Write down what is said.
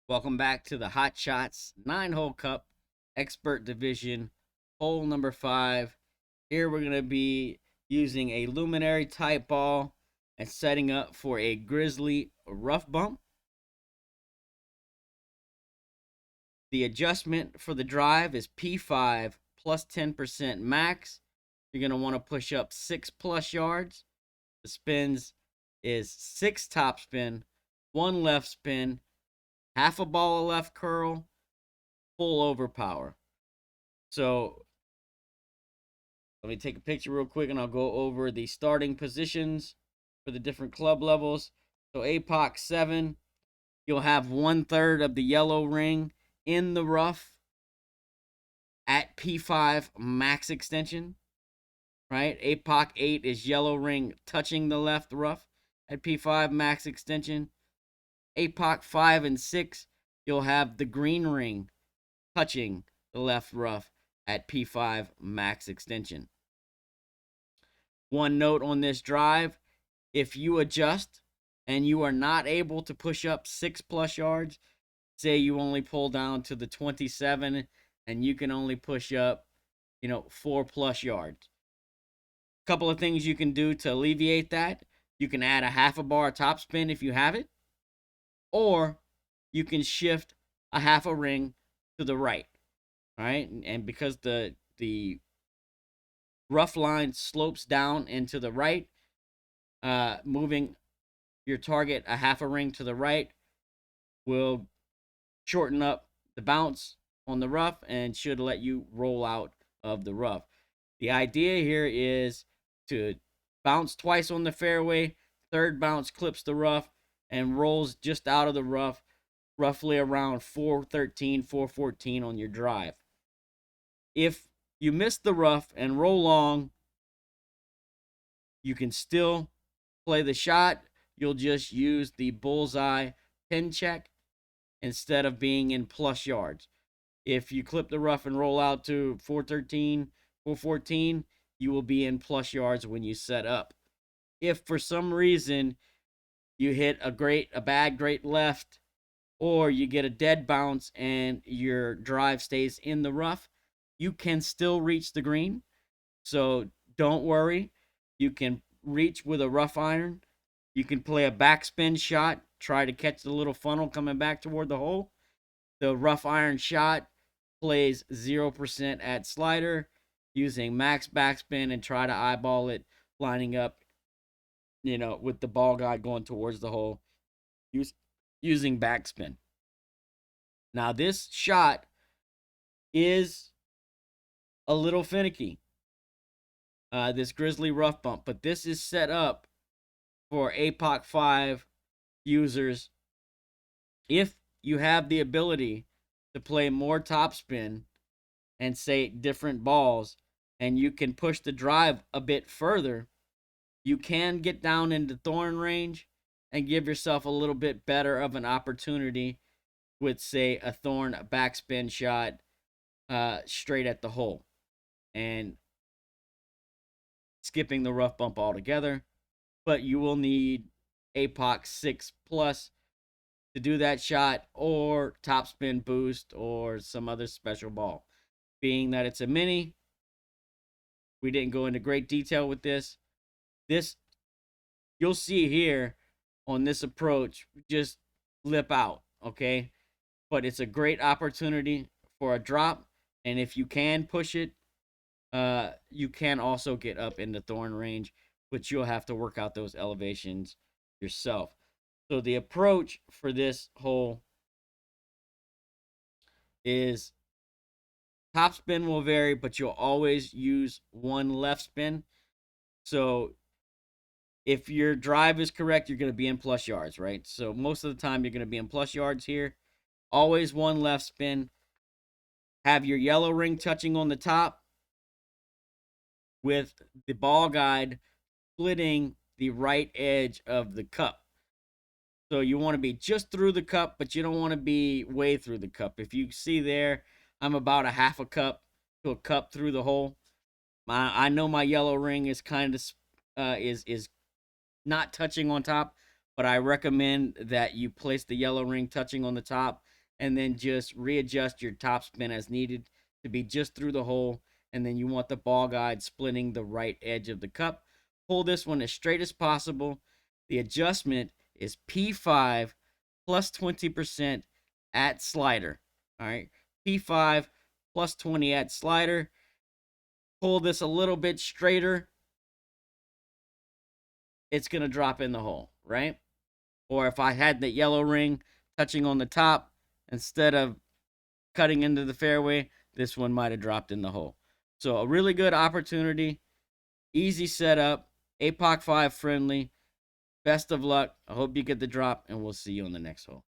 Welcome back to the Hot Shots 9-hole cup expert division, hole number 5. Here we're going to be using a luminary type ball and setting up for a grizzly rough bump. The adjustment for the drive is P5 plus 10% max. You're going to want to push up 6+ yards. The spins is 6 top spin, 1 left spin, half a ball of left curl, full overpower. So let me take a picture real quick and I'll go over the starting positions for the different club levels. So APOC 7, you'll have 1/3 of the yellow ring in the rough at P5 max extension, right? APOC 8 is yellow ring touching the left rough at P5 max extension. APOC 5 and 6, you'll have the green ring touching the left rough at P5 max extension. One note on this drive, if you adjust and you are not able to push up 6+ yards, say you only pull down to the 27 and you can only push up, 4+ yards. A couple of things you can do to alleviate that. You can add a half a bar top spin if you have it, or you can shift a half a ring to the right. All right, and because the rough line slopes down and to the right, moving your target a half a ring to the right will shorten up the bounce on the rough and should let you roll out of the rough. The idea here is to bounce twice on the fairway, third bounce clips the rough and rolls just out of the rough, roughly around 413, 414 on your drive. If you miss the rough and roll long, you can still play the shot. You'll just use the bullseye pin check instead of being in plus yards. If you clip the rough and roll out to 413, 414, you will be in plus yards when you set up. If for some reason you hit a bad great left, or you get a dead bounce and your drive stays in the rough, you can still reach the green. So don't worry. You can reach with a rough iron. You can play a backspin shot, try to catch the little funnel coming back toward the hole. The rough iron shot plays 0% at slider, using max backspin and try to eyeball it, lining up, with the ball guide going towards the hole, using backspin. Now, this shot is a little finicky, this grizzly rough bump, but this is set up for APOC 5 users. If you have the ability to play more topspin and say different balls, and you can push the drive a bit further, you can get down into thorn range and give yourself a little bit better of an opportunity with, say, a thorn backspin shot straight at the hole and skipping the rough bump altogether. But you will need APOC 6 plus to do that shot, or topspin boost, or some other special ball. Being that it's a mini, we didn't go into great detail with this. This, you'll see here on this approach, just lip out, okay? But it's a great opportunity for a drop, and if you can push it, you can also get up into thorn range, but you'll have to work out those elevations yourself. So the approach for this hole is top spin will vary, but you'll always use one left spin. So if your drive is correct, you're going to be in plus yards, right? So most of the time you're going to be in plus yards here. Always one left spin. Have your yellow ring touching on the top with the ball guide splitting the right edge of the cup. So you want to be just through the cup, but you don't want to be way through the cup. If you see there, I'm about a half a cup to a cup through the hole. I know my yellow ring is kind of is not touching on top, but I recommend that you place the yellow ring touching on the top and then just readjust your top spin as needed to be just through the hole. And then you want the ball guide splitting the right edge of the cup. Pull this one as straight as possible. The adjustment is P5 plus 20% at slider. All right, P5 plus 20 at slider. Pull this a little bit straighter. It's going to drop in the hole, right? Or if I had the yellow ring touching on the top instead of cutting into the fairway, this one might have dropped in the hole. So a really good opportunity, easy setup, APOC 5 friendly. Best of luck. I hope you get the drop, and we'll see you on the next hole.